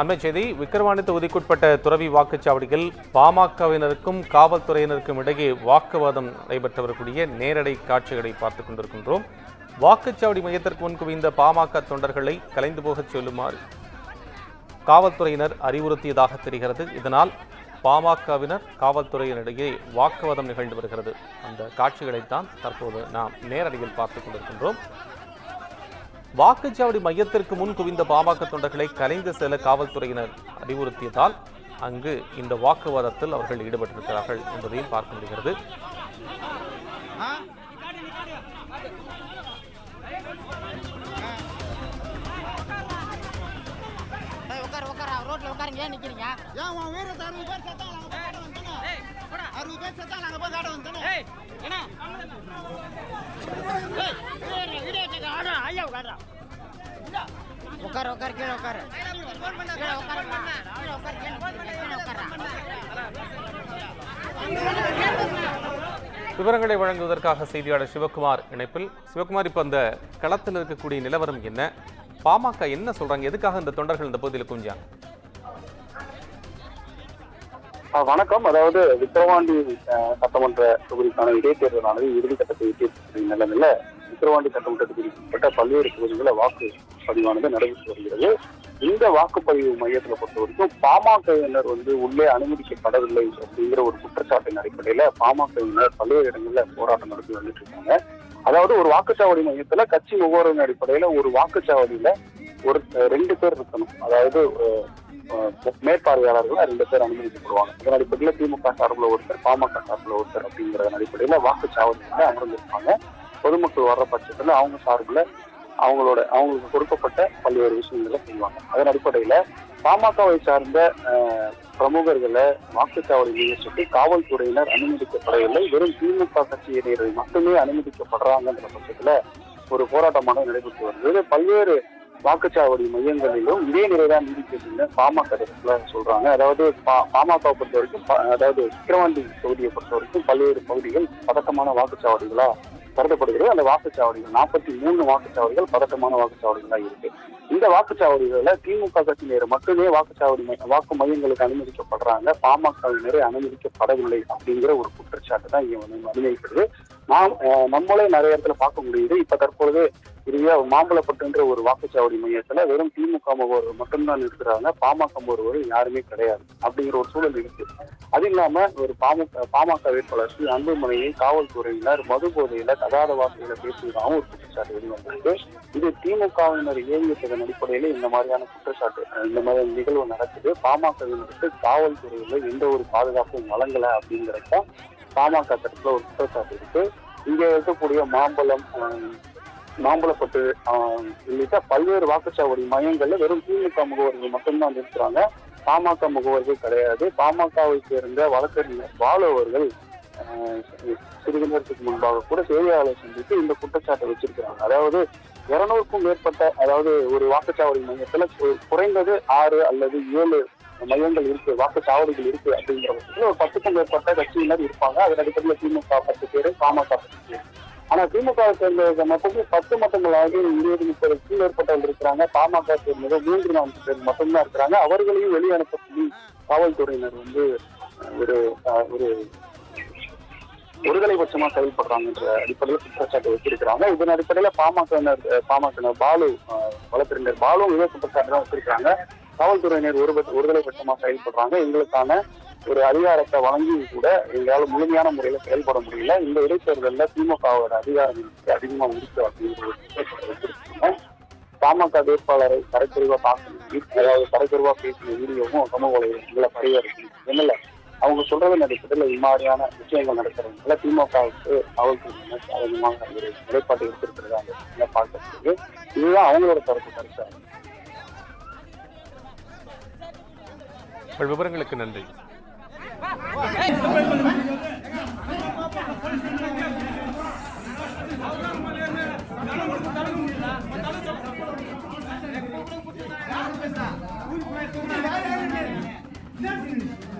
அண்மை செய்தி. விக்கிரவாண்டி தொகுதிக்குட்பட்ட துறவி வாக்குச்சாவடியில் பாமகவினருக்கும் காவல்துறையினருக்கும் இடையே வாக்குவாதம் நடைபெற்று வரக்கூடிய நேரடி காட்சிகளை பார்த்துக் கொண்டிருக்கின்றோம். வாக்குச்சாவடி மையத்திற்கு முன் குவிந்த பாமக தொண்டர்களை கலைந்து போகச் சொல்லுமாறு காவல்துறையினர் அறிவுறுத்தியதாக தெரிகிறது. இதனால் பாமகவினர் காவல்துறையினரிடையே வாக்குவாதம் நிகழ்ந்து வருகிறது. அந்த காட்சிகளைத்தான் தற்போது நாம் நேரடியில் பார்த்துக் கொண்டிருக்கின்றோம். வாக்குச்சாவடி மையத்திற்கு முன் குவிந்த பாமக தொண்டர்களை கலைந்து செல்ல காவல்துறையினர் அறிவுறுத்தியதால் அங்கு இந்த வாக்குவாதத்தில் அவர்கள் ஈடுபட்டிருக்கிறார்கள் என்பதையும் பார்க்க முடிகிறது. விவரங்களை வழங்குவதற்காக செய்தியாளர் சிவகுமார் இணைப்பில். சிவகுமார், இப்ப அந்த களத்தில் இருக்கக்கூடிய நிலவரம் என்ன? பாமக என்ன சொல்றாங்க? எதுக்காக இந்த தொண்டர்கள் இந்த பகுதியில் குஞ்சாங்க? வணக்கம். அதாவது விக்கிரவாண்டி சட்டமன்ற தொகுதிக்கான இடைத்தேர்தலானது இறுதிக்கட்டத்தை எட்டிய நிலைமையில விக்கிரவாண்டி சட்டமன்ற தொகுதிக்குட்பட்ட பல்வேறு தொகுதிகளில் வாக்குப்பதிவானது நடைபெற்று வருகிறது. இந்த வாக்குப்பதிவு மையத்தில் பொறுத்த வரைக்கும் பாமகவினர் உள்ளே அனுமதிக்கப்படவில்லை அப்படிங்கிற ஒரு குற்றச்சாட்டின் அடிப்படையில பாமகவினர் பல்வேறு இடங்களில் போராட்டம் நடத்தி வந்துட்டு இருக்காங்க. அதாவது ஒரு வாக்குச்சாவடி மையத்துல கட்சி முகவரின் அடிப்படையில ஒரு வாக்குச்சாவடியில ஒரு 2 பேர் இருக்கணும். அதாவது மேற்பார்வையாளர்கள் 2 பேர் அனுமதிக்கப்படுவாங்க. அதன் அடிப்படையில் திமுக சார்பில் ஒருத்தர், பாமக சார்பில் ஒருத்தர் அப்படிங்கிற அடிப்படையில வாக்குச்சாவடியில அமர்ந்திருப்பாங்க. பொதுமக்கள் வர்ற பட்சத்துல அவங்க சார்பில் அவங்களுக்கு கொடுக்கப்பட்ட பல்வேறு விஷயங்களை செய்வாங்க. அதன் அடிப்படையில பாமகவை சார்ந்த பிரமுகர்களை வாக்குச்சாவடியை சுற்றி காவல்துறையினர் அனுமதிக்கப்படவில்லை. வெறும் திமுக கட்சியினரை மட்டுமே அனுமதிக்கப்படுறாங்கன்ற பட்சத்துல ஒரு போராட்டமாக நடைபெற்று வருகிறது. பல்வேறு வாக்குச்சாவடி மையங்களிலும் இதே நிலைதான் நீடிக்குதுன்னு பாமக தரப்புல சொல்றாங்க. அதாவது பாமகவை பொறுத்த வரைக்கும், அதாவது விக்கிரவாண்டி தொகுதியை பொறுத்த வரைக்கும் பல்வேறு பகுதிகள் பதட்டமான வாக்குச்சாவடிகளா கருதப்படுகிறது. அந்த வாக்குச்சாவடிகள் 43 வாக்குச்சாவடிகள் பதட்டமான வாக்குச்சாவடிகளா இருக்கு. இந்த வாக்குச்சாவடிகள்ல திமுக கட்சியினர் மட்டுமே வாக்கு மையங்களுக்கு அனுமதிக்கப்படுறாங்க, பாமகவினரை அனுமதிக்கப்படவில்லை அப்படிங்கிற ஒரு குற்றச்சாட்டு தான் இங்க அனுமதிக்கிறது. நம்மளே நிறைய இடத்துல பார்க்க முடியுது. இப்ப தற்பொழுது மாம்பழப்பட்டுன்ற ஒரு வாக்குச்சாவடி மையத்துல வெறும் திமுக முகவர்கள் மட்டும்தான் இருக்கிறாங்க, பாமக முகவர்கள் யாருமே கிடையாது அப்படிங்கிற ஒரு சூழல் இருக்கு. அது இல்லாம ஒரு பாமக வேட்பாளர் ஸ்ரீ அன்புமணியை காவல்துறையினர் மது போதையில தகாத வார்த்தைகளை பேசுவதாகவும் ஒரு குற்றச்சாட்டு வெளிவந்திருக்கு. இது திமுகவினர் இயங்கியதன் அடிப்படையில இந்த மாதிரியான குற்றச்சாட்டு, இந்த மாதிரி நிகழ்வு நடக்குது. பாமகவினருக்கு காவல்துறையில எந்த ஒரு பாதுகாப்பும் வழங்கல அப்படிங்கிறத பாமக தரப்புல ஒரு குற்றச்சாட்டு இருக்கு. இங்க இருக்கக்கூடிய மாம்பழப்பட்டு உள்ளிட்ட பல்வேறு வாக்குச்சாவடி மையங்கள்ல வெறும் திமுக முகவர்கள் மட்டும்தான் இருக்கிறாங்க, பாமக முகவர்கள் கிடையாது. பாமகவை சேர்ந்த வழக்கறிஞர் பாலு அவர்கள் சிறிது நேரத்துக்கு முன்பாக கூட செய்தியாளர்களை சந்தித்து இந்த குற்றச்சாட்டை வச்சிருக்கிறாங்க. அதாவது 200க்கும் மேற்பட்ட, அதாவது ஒரு வாக்குச்சாவடி மையத்துல குறைந்தது 6 அல்லது 7 மையங்கள் இருக்கு, வாக்குச்சாவடிகள் இருக்கு அப்படிங்கிற பட்சத்துல ஒரு 10க்கும் மேற்பட்ட கட்சியினர் இருப்பாங்க. அதன் அடிப்படையில் திமுக 10 பேரு, பாமக 10 பேர். ஆனா திமுக சேர்ந்த மட்டுமே 10 மட்டுமல்லாது 20-30க்கும் மேற்பட்டவர்கள் இருக்கிறாங்க. பாமக சேர்ந்தது 3-4 பேர் மட்டும்தான் இருக்கிறாங்க. அவர்களையும் வெளியே அனுப்ப சொல்லி காவல்துறையினர் ஒரு ஒருதலை பட்சமா செயல்படுறாங்கன்ற அடிப்படையில் குற்றச்சாட்டு வச்சிருக்கிறாங்க. இதன் அடிப்படையில பாமக பாலு, வழக்கறிஞர் பாலும் இதே குற்றச்சாட்டு தான் வச்சிருக்காங்க. காவல்துறையினர் ஒருதலை பட்சமா செயல்படுறாங்க, எங்களுக்கான ஒரு அதிகாரத்தை வழங்கி கூட எங்களால் முழுமையான முறையில செயல்பட முடியல, இந்த இடைத்தேர்தலில் திமுகவோட அதிகாரம் அதிகமா இருக்கு அப்படிங்கிற ஒரு குற்றச்சாட்டு வச்சிருக்காங்க. பாமக வேட்பாளரை தரக்குறைவா பார்க்கணும், அதாவது தரக்குறைவா பேசிய வீடியோவும் சமூக வலைதளங்களை பதிவிறக்கி என்னல அவங்க சொல்றதன் அடிப்படையில் இது மாதிரியான விஷயங்கள் நடக்கிறதுனால திமுகவுக்கு காவல்துறையினர் அதிகமாக ஒரு நிலைப்பாட்டை எடுத்திருக்கிறாங்க பார்க்கறதுக்கு. இதுதான் அவங்களோட கருத்து. விவரங்களுக்கு நன்றி. Nothing.